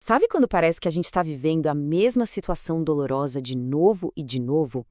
Sabe quando parece que a gente está vivendo a mesma situação dolorosa de novo e de novo?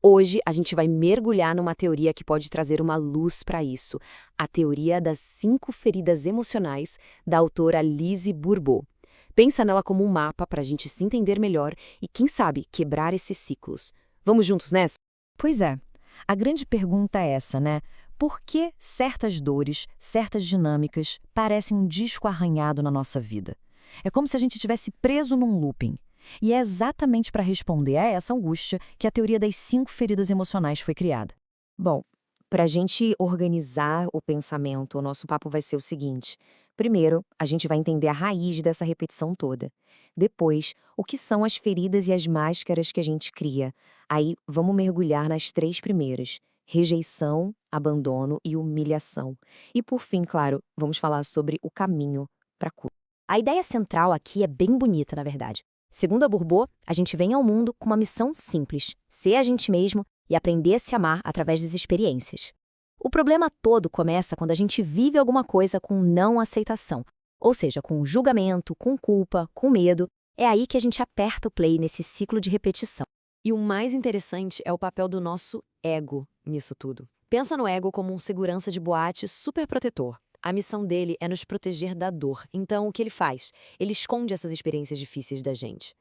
Hoje a gente vai mergulhar numa teoria que pode trazer uma luz para isso, a teoria das 5 feridas emocionais da autora Lise Bourbeau. Pensa nela como um mapa para a gente se entender melhor e, quem sabe, quebrar esses ciclos. Vamos juntos nessa? Pois é. A grande pergunta é essa, né? Por que certas dores, certas dinâmicas parecem um disco arranhado na nossa vida? É como se a gente estivesse preso num looping. E é exatamente para responder a essa angústia que a teoria das 5 feridas emocionais foi criada. Bom, para a gente organizar o pensamento, o nosso papo vai ser o seguinte: primeiro, a gente vai entender a raiz dessa repetição toda. Depois, o que são as feridas e as máscaras que a gente cria. Aí, vamos mergulhar nas 3 primeiras: rejeição, abandono e humilhação. E por fim, claro, vamos falar sobre o caminho para a cura. A ideia central aqui é bem bonita, na verdade. Segundo a Bourbeau, a gente vem ao mundo com uma missão simples: ser a gente mesmo e aprender a se amar através das experiências. O problema todo começa quando a gente vive alguma coisa com não aceitação, ou seja, com julgamento, com culpa, com medo. É aí que a gente aperta o play nesse ciclo de repetição. E o mais interessante é o papel do nosso ego nisso tudo. Pensa no ego como um segurança de boate super protetor. A missão dele é nos proteger da dor. Então, o que ele faz? Ele esconde essas experiências difíceis da gente.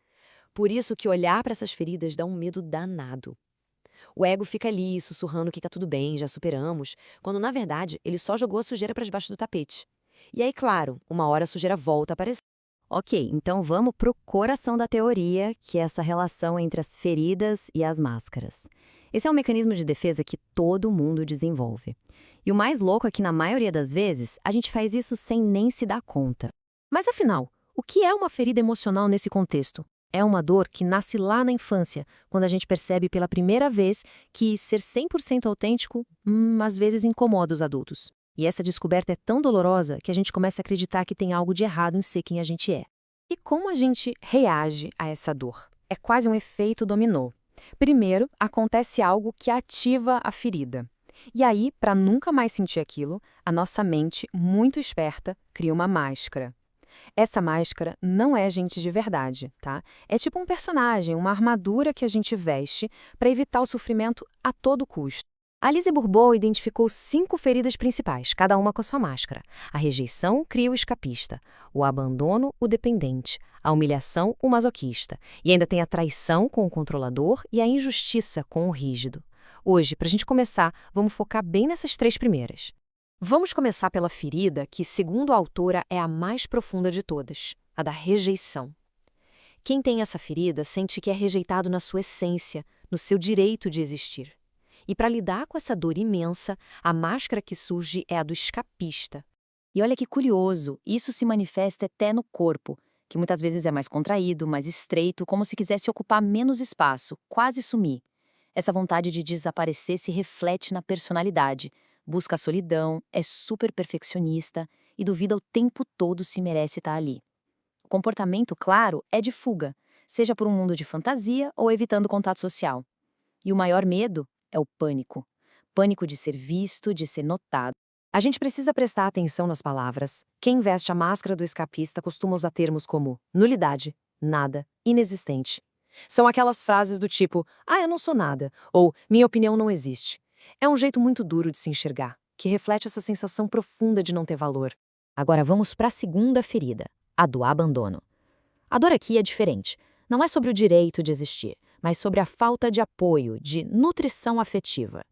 Por isso que olhar para essas feridas dá um medo danado. O ego fica ali, sussurrando que tá tudo bem, já superamos, quando na verdade ele só jogou a sujeira para debaixo do tapete. E aí, claro, uma hora a sujeira volta a aparecer. Ok, então vamos para o coração da teoria, que é essa relação entre as feridas e as máscaras. Esse é um mecanismo de defesa que todo mundo desenvolve. E o mais louco é que, na maioria das vezes, a gente faz isso sem nem se dar conta. Mas afinal, o que é uma ferida emocional nesse contexto? É uma dor que nasce lá na infância, quando a gente percebe pela primeira vez que ser 100% autêntico, às vezes incomoda os adultos. E essa descoberta é tão dolorosa que a gente começa a acreditar que tem algo de errado em ser quem a gente é. E como a gente reage a essa dor? É quase um efeito dominó. Primeiro, acontece algo que ativa a ferida. E aí, para nunca mais sentir aquilo, a nossa mente, muito esperta, cria uma máscara. Essa máscara não é gente de verdade, tá? É tipo um personagem, uma armadura que a gente veste para evitar o sofrimento a todo custo. A Lise Bourbeau identificou 5 feridas principais, cada uma com a sua máscara. A rejeição cria o escapista, o abandono, o dependente, a humilhação, o masoquista. E ainda tem a traição com o controlador e a injustiça com o rígido. Hoje, para a gente começar, vamos focar bem nessas 3 primeiras. Vamos começar pela ferida que, segundo a autora, é a mais profunda de todas, a da rejeição. Quem tem essa ferida sente que é rejeitado na sua essência, no seu direito de existir. E para lidar com essa dor imensa, a máscara que surge é a do escapista. E olha que curioso, isso se manifesta até no corpo, que muitas vezes é mais contraído, mais estreito, como se quisesse ocupar menos espaço, quase sumir. Essa vontade de desaparecer se reflete na personalidade. Busca a solidão, é super perfeccionista e duvida o tempo todo se merece estar ali. O comportamento, claro, é de fuga, seja por um mundo de fantasia ou evitando contato social. E o maior medo é o pânico. Pânico de ser visto, de ser notado. A gente precisa prestar atenção nas palavras. Quem veste a máscara do escapista costuma usar termos como nulidade, nada, inexistente. São aquelas frases do tipo, ah, eu não sou nada, ou minha opinião não existe. É um jeito muito duro de se enxergar, que reflete essa sensação profunda de não ter valor. Agora vamos para a segunda ferida, a do abandono. A dor aqui é diferente. Não é sobre o direito de existir, mas sobre a falta de apoio, de nutrição afetiva.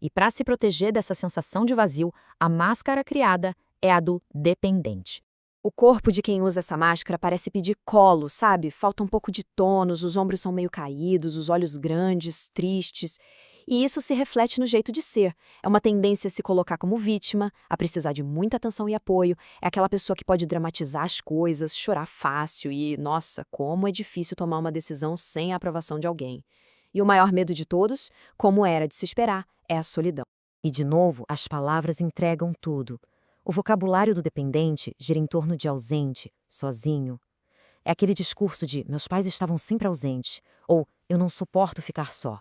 E para se proteger dessa sensação de vazio, a máscara criada é a do dependente. O corpo de quem usa essa máscara parece pedir colo, sabe? Falta um pouco de tônus, os ombros são meio caídos, os olhos grandes, tristes. E isso se reflete no jeito de ser. É uma tendência a se colocar como vítima, a precisar de muita atenção e apoio. É aquela pessoa que pode dramatizar as coisas, chorar fácil e, nossa, como é difícil tomar uma decisão sem a aprovação de alguém. E o maior medo de todos, como era de se esperar, é a solidão. E de novo, as palavras entregam tudo. O vocabulário do dependente gira em torno de ausente, sozinho. É aquele discurso de meus pais estavam sempre ausentes, ou eu não suporto ficar só.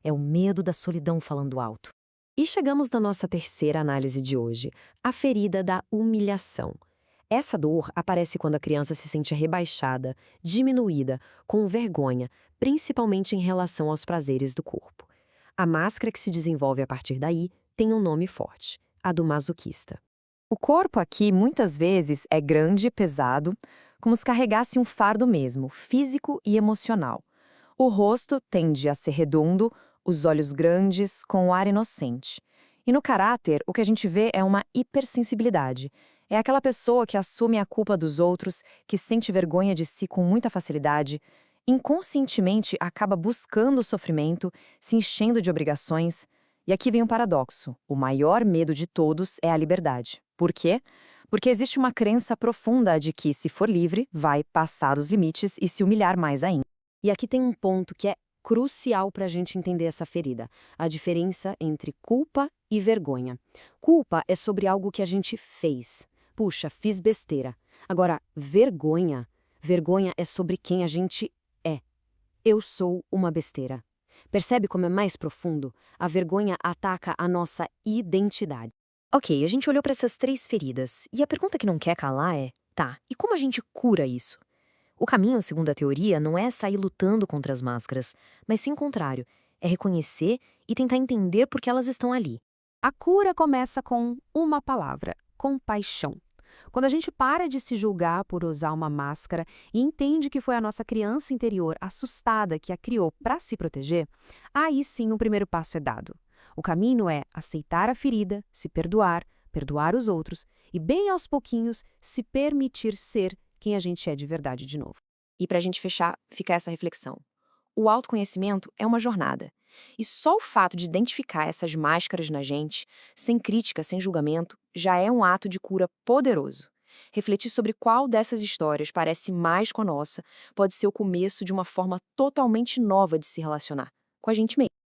É o medo da solidão falando alto. E chegamos na nossa terceira análise de hoje, a ferida da humilhação. Essa dor aparece quando a criança se sente rebaixada, diminuída, com vergonha, principalmente em relação aos prazeres do corpo. A máscara que se desenvolve a partir daí tem um nome forte, a do masoquista. O corpo aqui, muitas vezes, é grande e pesado, como se carregasse um fardo mesmo, físico e emocional. O rosto tende a ser redondo, os olhos grandes, com o ar inocente. E no caráter, o que a gente vê é uma hipersensibilidade. É aquela pessoa que assume a culpa dos outros, que sente vergonha de si com muita facilidade, inconscientemente acaba buscando o sofrimento, se enchendo de obrigações. E aqui vem um paradoxo. O maior medo de todos é a liberdade. Por quê? Porque existe uma crença profunda de que, se for livre, vai passar os limites e se humilhar mais ainda. E aqui tem um ponto que é crucial para a gente entender essa ferida, a diferença entre culpa e vergonha. Culpa é sobre algo que a gente fez. Puxa, fiz besteira. Agora, vergonha é sobre quem a gente é. Eu sou uma besteira. Percebe como é mais profundo? A vergonha ataca a nossa identidade. Ok, a gente olhou para essas 3 feridas, e a pergunta que não quer calar é, tá, e como a gente cura isso? O caminho, segundo a teoria, não é sair lutando contra as máscaras, mas sim o contrário, é reconhecer e tentar entender por que elas estão ali. A cura começa com uma palavra: compaixão. Quando a gente para de se julgar por usar uma máscara e entende que foi a nossa criança interior assustada que a criou para se proteger, aí sim o primeiro passo é dado. O caminho é aceitar a ferida, se perdoar, perdoar os outros e, bem aos pouquinhos, se permitir ser quem a gente é de verdade de novo. E para a gente fechar, fica essa reflexão. O autoconhecimento é uma jornada. E só o fato de identificar essas máscaras na gente, sem crítica, sem julgamento, já é um ato de cura poderoso. Refletir sobre qual dessas histórias parece mais com a nossa pode ser o começo de uma forma totalmente nova de se relacionar com a gente mesmo.